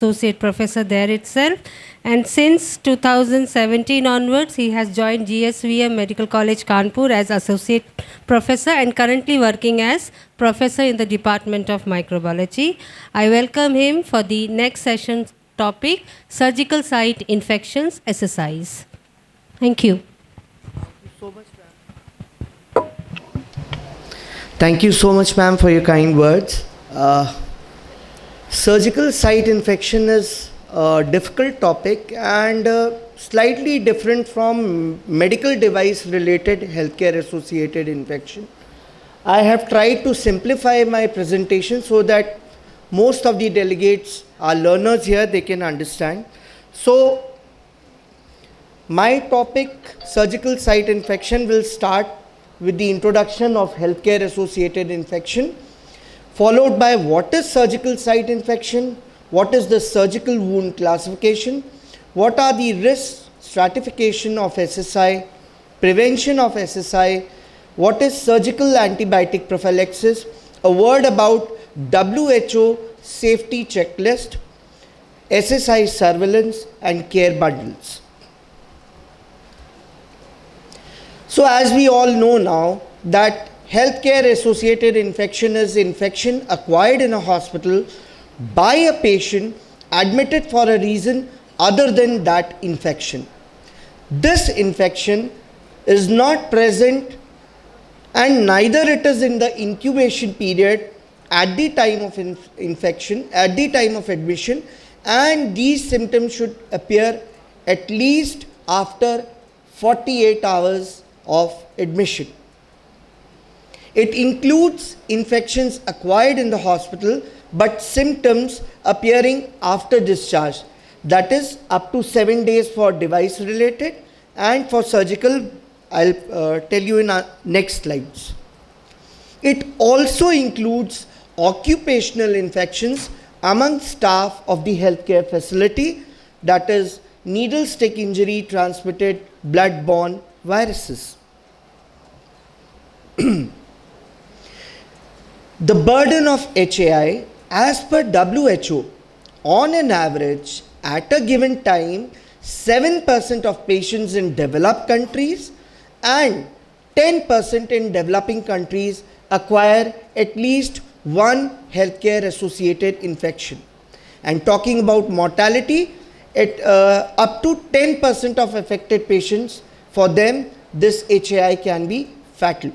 associate professor there itself. And since 2017 onwards, he has joined GSVM Medical College Kanpur as associate professor and currently working as professor in the Department of Microbiology. I welcome him for the next session topic, surgical site infections, SSIs. Thank you. Thank you so much, ma'am, for your kind words. Surgical site infection is a difficult topic and slightly different from medical device related healthcare associated infection. I have tried to simplify my presentation so that most of the delegates are learners here, they can understand. So, my topic, surgical site infection, will start with the introduction of healthcare associated infection, followed by what is surgical site infection, what is the surgical wound classification, what are the risk stratification of SSI, prevention of SSI, what is surgical antibiotic prophylaxis, a word about WHO safety checklist, SSI surveillance and care bundles. So as we all know now that healthcare associated infection is infection acquired in a hospital by a patient admitted for a reason other than that infection. This infection is not present and neither it is in the incubation period at the time of infection, at the time of admission, and these symptoms should appear at least after 48 hours of admission. It includes infections acquired in the hospital but symptoms appearing after discharge, that is up to 7 days for device related, and for surgical I'll tell you in our next slides. It also includes occupational infections among staff of the healthcare facility, that is needle stick injury transmitted blood-borne viruses. The burden of HAI as per WHO, on an average at a given time, 7% of patients in developed countries and 10% in developing countries acquire at least one healthcare associated infection. And talking about mortality, up to 10% of affected patients, for them this HAI can be fatal.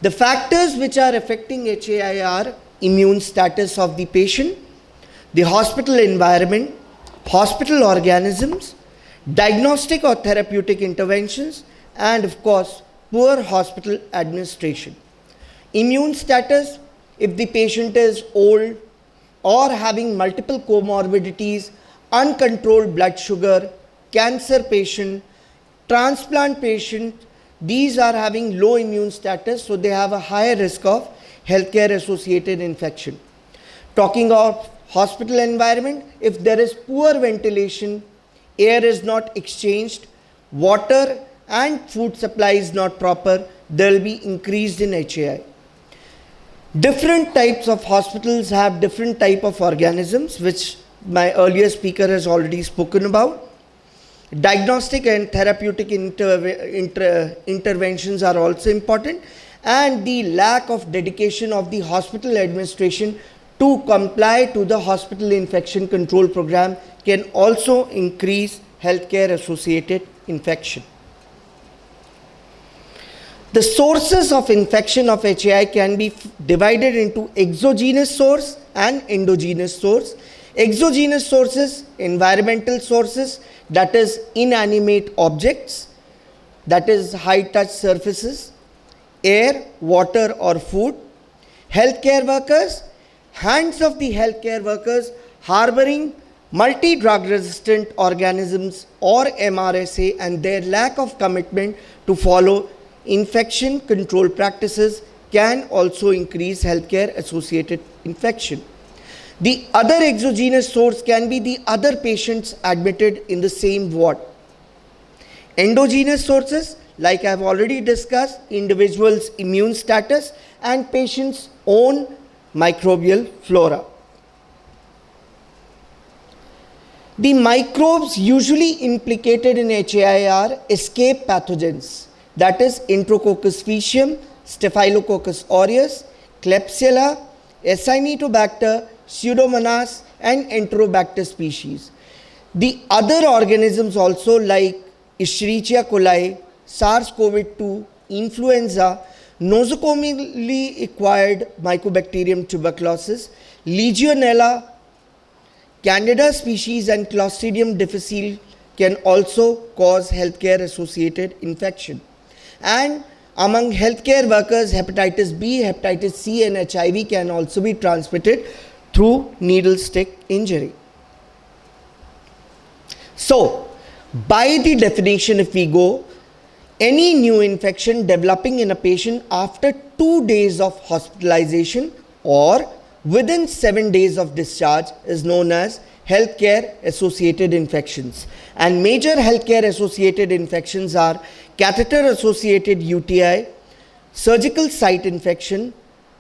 The factors which are affecting HAI are immune status of the patient, the hospital environment, hospital organisms, diagnostic or therapeutic interventions, and of course poor hospital administration. Immune status, if the patient is old or having multiple comorbidities, uncontrolled blood sugar, cancer patient, transplant patient, these are having low immune status, so they have a higher risk of healthcare associated infection. Talking of hospital environment, if there is poor ventilation, air is not exchanged, water and food supply is not proper, there will be increased in HAI. Different types of hospitals have different type of organisms, which my earlier speaker has already spoken about. Diagnostic and therapeutic interventions are also important, and the lack of dedication of the hospital administration to comply to the hospital infection control program can also increase healthcare associated infection. The sources of infection of HAI can be divided into exogenous source and endogenous source. Exogenous sources, environmental sources, that is inanimate objects, that is high touch surfaces, air, water or food. Healthcare workers, hands of the healthcare workers harboring multi-drug resistant organisms or MRSA and their lack of commitment to follow infection control practices can also increase healthcare associated infection. The other exogenous source can be the other patients admitted in the same ward. Endogenous sources, like I have already discussed, individuals' immune status and patients' own microbial flora. The microbes usually implicated in HAI are escape pathogens, that is Enterococcus faecium, Staphylococcus aureus, Klebsiella, Acinetobacter, Pseudomonas, and Enterobacter species. The other organisms also like Escherichia coli, SARS-CoV-2, influenza, nosocomially acquired Mycobacterium tuberculosis, Legionella, Candida species and Clostridium difficile can also cause healthcare associated infection. And among healthcare workers, hepatitis B, hepatitis C and HIV can also be transmitted through needle stick injury. So, by the definition, if we go, any new infection developing in a patient after 2 days of hospitalization or within 7 days of discharge is known as healthcare associated infections. And major healthcare associated infections are catheter associated UTI, surgical site infection,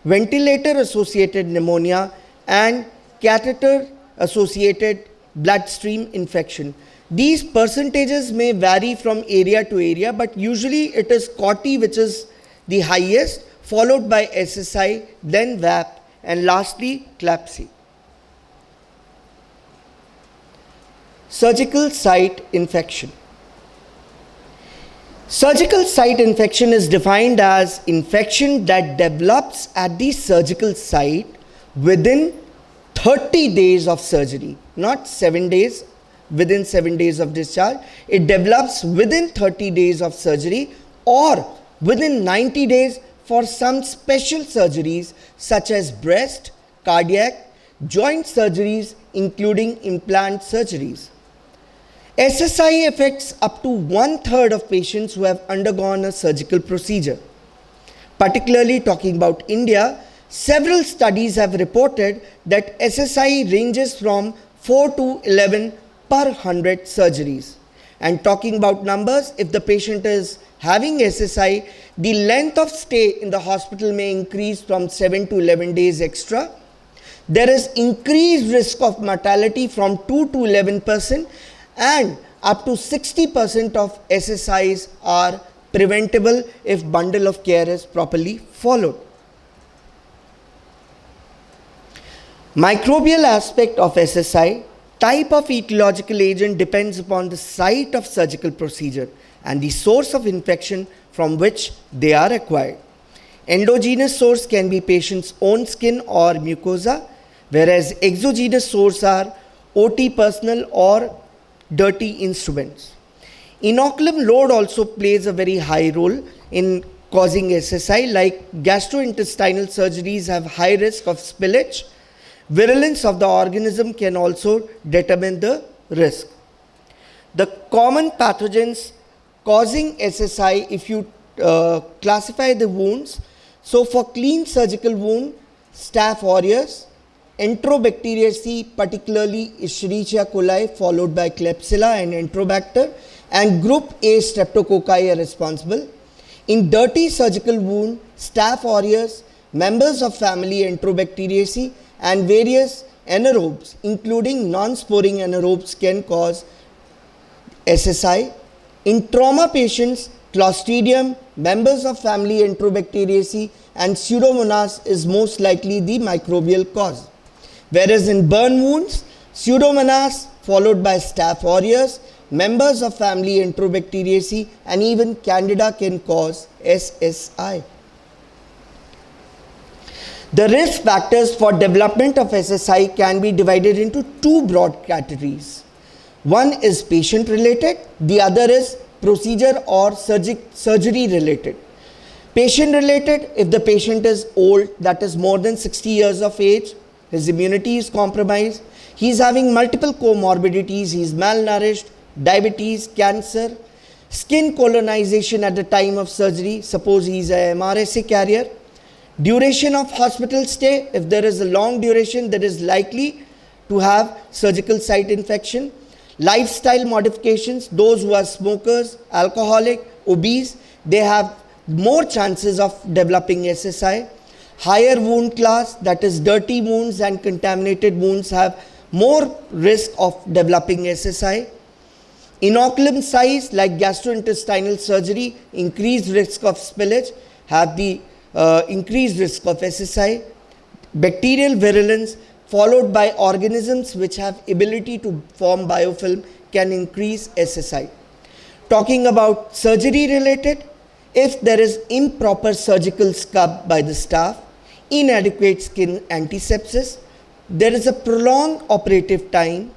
ventilator associated pneumonia, and catheter associated bloodstream infection. These percentages may vary from area to area, but usually it is COTY which is the highest, followed by SSI, then VAP, and lastly CLABSI. Surgical site infection. Surgical site infection is defined as infection that develops at the surgical site within 30 days of surgery, not 7 days, within 7 days of discharge. It develops within 30 days of surgery or within 90 days for some special surgeries such as breast, cardiac, joint surgeries, including implant surgeries. SSI affects up to 1/3 of patients who have undergone a surgical procedure. Particularly talking about India, several studies have reported that SSI ranges from 4 to 11 per 100 surgeries. And talking about numbers, if the patient is having SSI, the length of stay in the hospital may increase from 7 to 11 days extra. There is increased risk of mortality from 2 to 11%, and up to 60% of SSIs are preventable if bundle of care is properly followed. Microbial aspect of SSI. Type of etiological agent depends upon the site of surgical procedure and the source of infection from which they are acquired. Endogenous source can be patient's own skin or mucosa, whereas exogenous source are OT personnel or dirty instruments. Inoculum load also plays a very high role in causing SSI, like gastrointestinal surgeries have high risk of spillage. Virulence of the organism can also determine the risk. The common pathogens causing SSI, if you classify the wounds, so for clean surgical wound, Staph aureus, Enterobacteriaceae, particularly Escherichia coli, followed by Klebsiella and Enterobacter, and group A Streptococci are responsible. In dirty surgical wound, Staph aureus, members of family Enterobacteriaceae, and various anaerobes, including non-sporing anaerobes, can cause SSI. In trauma patients, Clostridium, members of family Enterobacteriaceae, and Pseudomonas is most likely the microbial cause. Whereas in burn wounds, Pseudomonas followed by Staph aureus, members of family Enterobacteriaceae, and even Candida can cause SSI. The risk factors for development of SSI can be divided into two broad categories. One is patient related, the other is procedure or surgery related. Patient related, if the patient is old, that is more than 60 years of age, his immunity is compromised, he is having multiple comorbidities, he is malnourished, diabetes, cancer, skin colonization at the time of surgery, suppose he is a MRSA carrier. Duration of hospital stay, if there is a long duration, that is likely to have surgical site infection. Lifestyle modifications, those who are smokers, alcoholic, obese, they have more chances of developing SSI. Higher wound class, that is dirty wounds and contaminated wounds, have more risk of developing SSI. Inoculum size like gastrointestinal surgery, increased risk of spillage, have the increased risk of SSI. Bacterial virulence followed by organisms which have ability to form biofilm can increase SSI. Talking about surgery related, if there is improper surgical scrub by the staff, inadequate skin antisepsis, there is a prolonged operative time,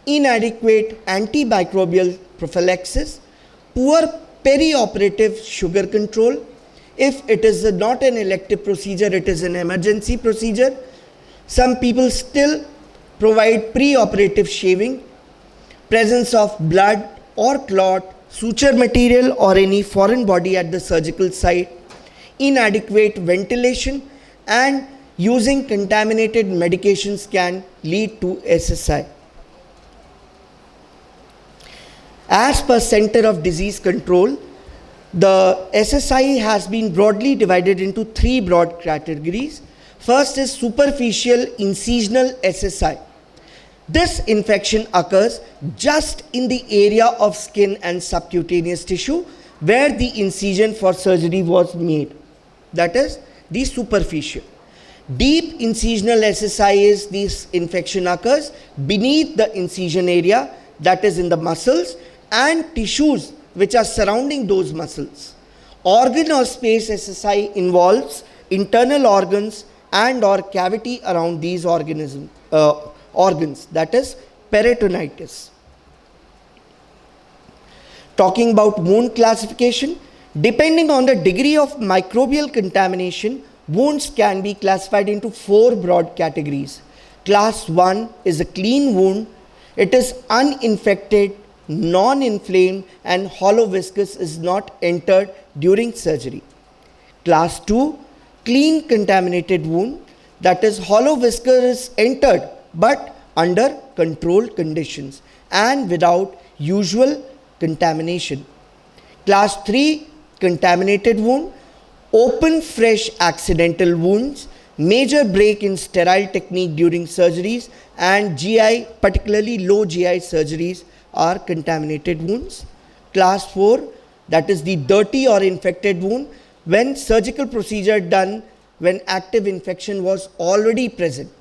inadequate antimicrobial prophylaxis, poor perioperative sugar control. If it is not an elective procedure, it is an emergency procedure. Some people still provide pre-operative shaving, presence of blood or clot, suture material or any foreign body at the surgical site, inadequate ventilation, and using contaminated medications can lead to SSI. As per Center of Disease Control, the SSI has been broadly divided into three broad categories. First is superficial incisional SSI. This infection occurs just in the area of skin and subcutaneous tissue where the incision for surgery was made. That is the superficial. Deep incisional SSI is this infection occurs beneath the incision area, that is in the muscles and tissues which are surrounding those muscles. Organ or space SSI involves internal organs and or cavity around these organs, that is peritonitis. Talking about wound classification, depending on the degree of microbial contamination, wounds can be classified into four broad categories. Class 1 is a clean wound. It is uninfected, non-inflamed and hollow viscous is not entered during surgery. Class 2, clean contaminated wound, that is hollow viscous is entered but under controlled conditions and without usual contamination. Class 3, contaminated wound, open fresh accidental wounds, major break in sterile technique during surgeries and GI, particularly low GI surgeries are contaminated wounds. Class 4, that is the dirty or infected wound, when surgical procedure done when active infection was already present.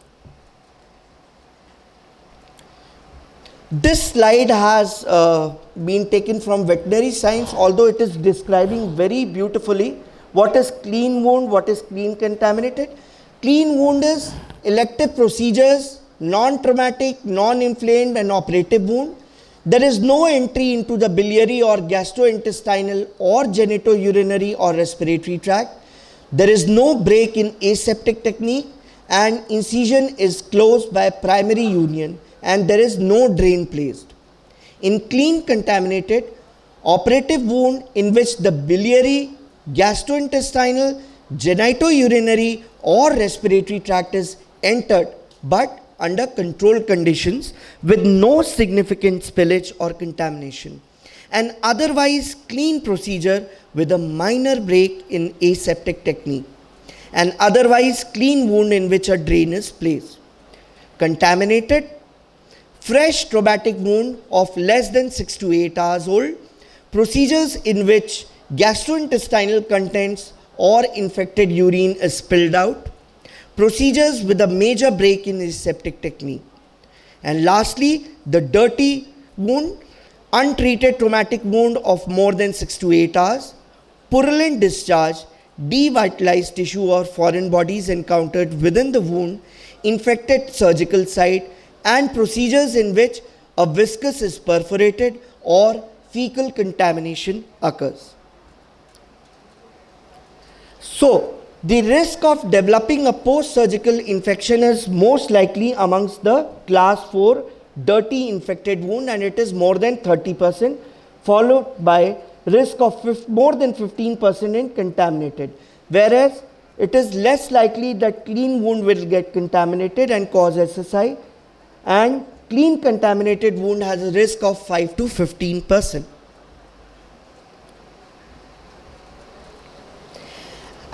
This slide has been taken from veterinary science, although it is describing very beautifully what is clean wound, what is clean contaminated. Clean wound is elective procedures, non-traumatic, non-inflamed and operative wound. There is no entry into the biliary or gastrointestinal or genitourinary or respiratory tract. There is no break in aseptic technique and incision is closed by primary union and there is no drain placed. In clean contaminated, operative wound in which the biliary, gastrointestinal, genitourinary or respiratory tract is entered but under controlled conditions with no significant spillage or contamination. An otherwise clean procedure with a minor break in aseptic technique. An otherwise clean wound in which a drain is placed. Contaminated, fresh traumatic wound of less than 6 to 8 hours old. Procedures in which gastrointestinal contents or infected urine is spilled out. Procedures with a major break in aseptic technique. And lastly, the dirty wound, untreated traumatic wound of more than 6 to 8 hours, purulent discharge, devitalized tissue or foreign bodies encountered within the wound, infected surgical site, and procedures in which a viscus is perforated or fecal contamination occurs. So, the risk of developing a post-surgical infection is most likely amongst the class 4 dirty infected wound and it is more than 30%, followed by risk of more than 15% in contaminated. Whereas it is less likely that clean wound will get contaminated and cause SSI, and clean contaminated wound has a risk of 5 to 15%.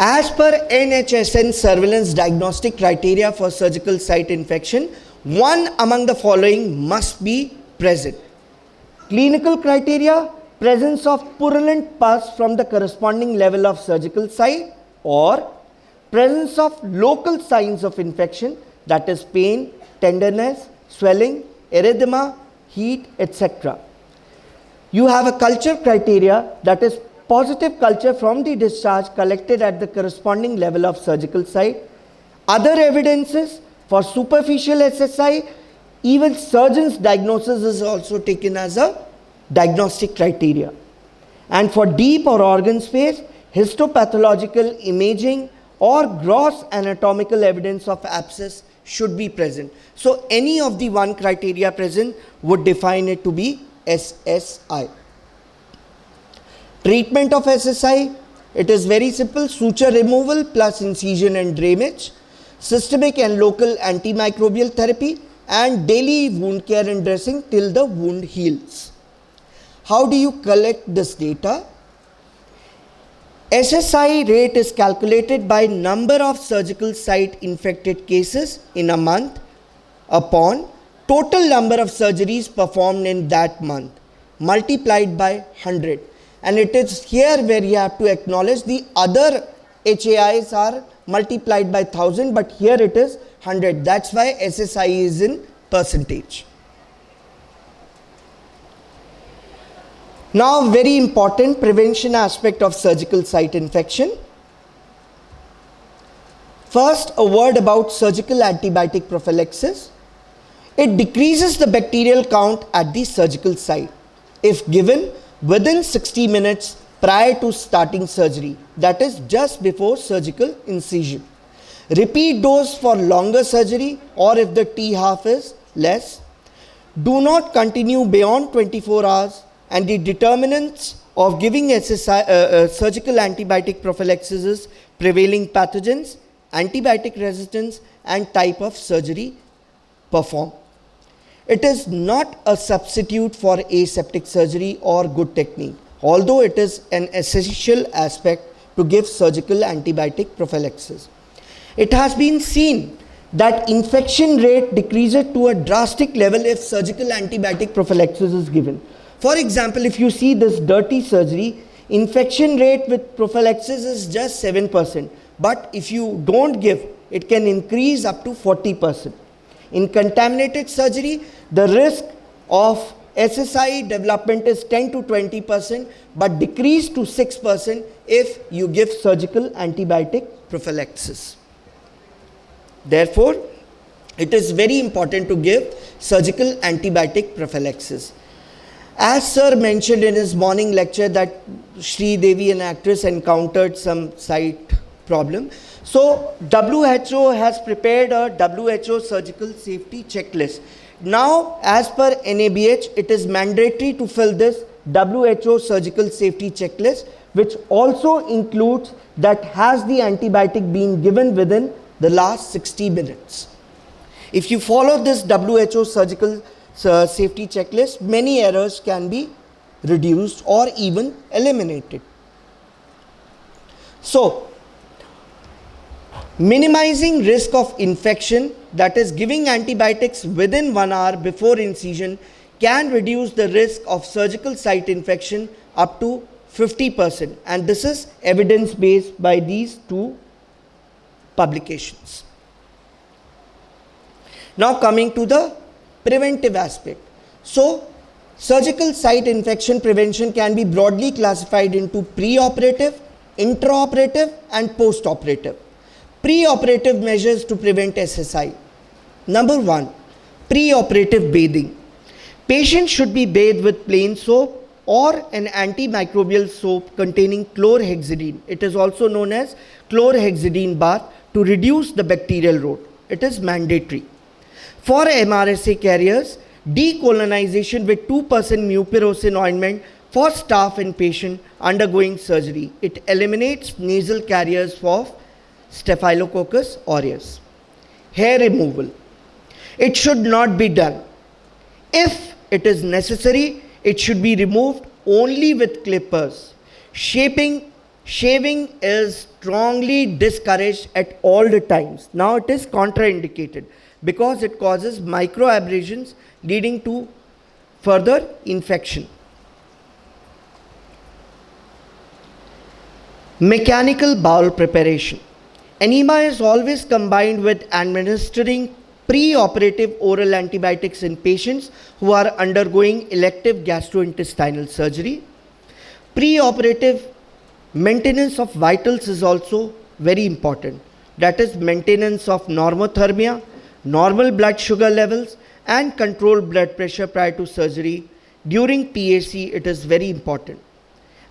As per NHSN surveillance diagnostic criteria for surgical site infection, one among the following must be present. Clinical criteria: presence of purulent pus from the corresponding level of surgical site, or presence of local signs of infection, that is pain, tenderness, swelling, erythema, heat, etc. You have a culture criteria, that is positive culture from the discharge collected at the corresponding level of surgical site. Other evidences for superficial SSI, even surgeon's diagnosis is also taken as a diagnostic criteria. And for deep or organ space, histopathological imaging or gross anatomical evidence of abscess should be present. So any of the one criteria present would define it to be SSI. Treatment of SSI, it is very simple: suture removal plus incision and drainage, systemic and local antimicrobial therapy, and daily wound care and dressing till the wound heals. How do you collect this data? SSI rate is calculated by number of surgical site infected cases in a month upon total number of surgeries performed in that month multiplied by 100. And it is here where you have to acknowledge the other HAIs are multiplied by 1000, but here it is 100. That's why SSI is in percentage. Now, very important prevention aspect of surgical site infection. First, a word about surgical antibiotic prophylaxis. It decreases the bacterial count at the surgical site if given within 60 minutes prior to starting surgery, that is just before surgical incision. Repeat dose for longer surgery, or if the T half is less. Do not continue beyond 24 hours, and the determinants of giving surgical antibiotic prophylaxis is prevailing pathogens, antibiotic resistance, and type of surgery performed. It is not a substitute for aseptic surgery or good technique, although it is an essential aspect to give surgical antibiotic prophylaxis. It has been seen that infection rate decreases to a drastic level if surgical antibiotic prophylaxis is given. For example, if you see this dirty surgery, infection rate with prophylaxis is just 7%, but if you don't give, it can increase up to 40%. In contaminated surgery, the risk of SSI development is 10 to 20%, but decreased to 6% if you give surgical antibiotic prophylaxis. Therefore, it is very important to give surgical antibiotic prophylaxis. As sir mentioned in his morning lecture that Sri Devi, an actress, encountered some site problem. So WHO has prepared a WHO surgical safety checklist. Now, as per NABH, it is mandatory to fill this WHO surgical safety checklist, which also includes that has the antibiotic been given within the last 60 minutes. If you follow this WHO surgical safety checklist, many errors can be reduced or even eliminated. So, minimizing risk of infection, that is giving antibiotics within 1 hour before incision, can reduce the risk of surgical site infection up to 50%, and this is evidence based by these two publications. Now coming to the preventive aspect. So surgical site infection prevention can be broadly classified into pre-operative, intraoperative and post-operative. Pre-operative measures to prevent SSI. Number 1, pre-operative bathing. Patients should be bathed with plain soap or an antimicrobial soap containing chlorhexidine. It is also known as chlorhexidine bath to reduce the bacterial load. It is mandatory. For MRSA carriers, decolonization with 2% mupirocin ointment for staff and patient undergoing surgery. It eliminates nasal carriers of Staphylococcus aureus. Hair removal. It should not be done. If it is necessary, it should be removed only with clippers. Shaving is strongly discouraged at all the times. Now it is contraindicated. because it causes micro abrasions leading to further infection. Mechanical bowel preparation. Enema is always combined with administering pre-operative oral antibiotics in patients who are undergoing elective gastrointestinal surgery. Pre-operative maintenance of vitals is also very important. That is maintenance of normothermia, normal blood sugar levels, and controlled blood pressure prior to surgery. During PAC, it is very important.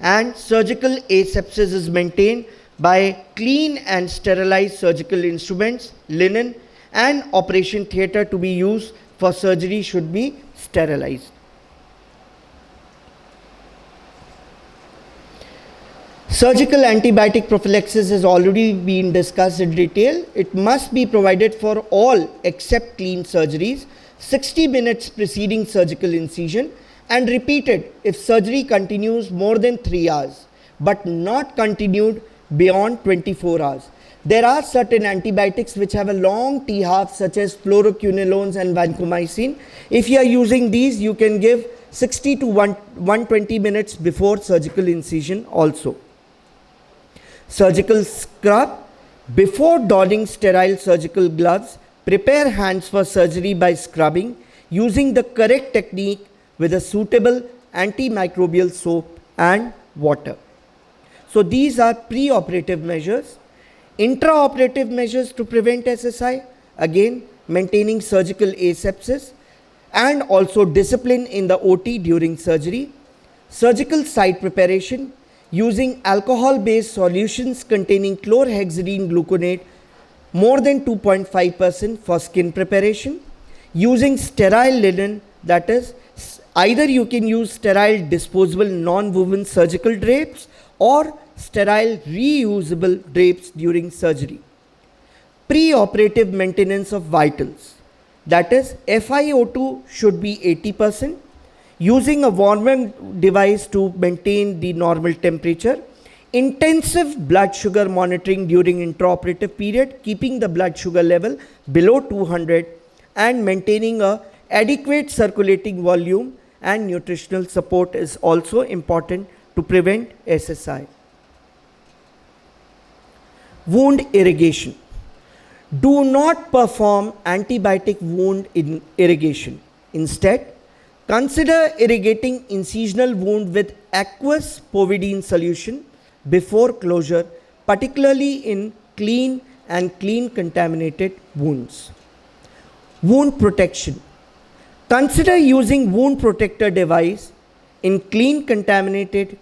And surgical asepsis is maintained by clean and sterilized surgical instruments, linen, and operation theatre to be used for surgery should be sterilized. Surgical antibiotic prophylaxis has already been discussed in detail. It must be provided for all except clean surgeries, 60 minutes preceding surgical incision, and repeated if surgery continues more than 3 hours, but not continued beyond 24 hours. There are certain antibiotics which have a long T-half, such as fluoroquinolones and vancomycin. If you are using these, you can give 60 to 120 minutes before surgical incision also. Surgical scrub. Before donning sterile surgical gloves, prepare hands for surgery by scrubbing using the correct technique with a suitable antimicrobial soap and water. So these are pre-operative measures. Intraoperative measures to prevent SSI, again maintaining surgical asepsis and also discipline in the OT during surgery. Surgical site preparation using alcohol-based solutions containing chlorhexidine gluconate more than 2.5% for skin preparation. Using sterile linen, that is, either you can use sterile disposable non-woven surgical drapes or sterile reusable drapes during surgery. Pre-operative maintenance of vitals, that is, FiO2 should be 80%. Using a warming device to maintain the normal temperature. Intensive blood sugar monitoring during intraoperative period, keeping the blood sugar level below 200 and maintaining a adequate circulating volume and nutritional support is also important to prevent SSI. Wound irrigation. Do not perform antibiotic wound irrigation. Instead, consider irrigating incisional wound with aqueous povidone solution before closure, particularly in clean and clean contaminated wounds. Wound protection. Consider using wound protector device in clean contaminated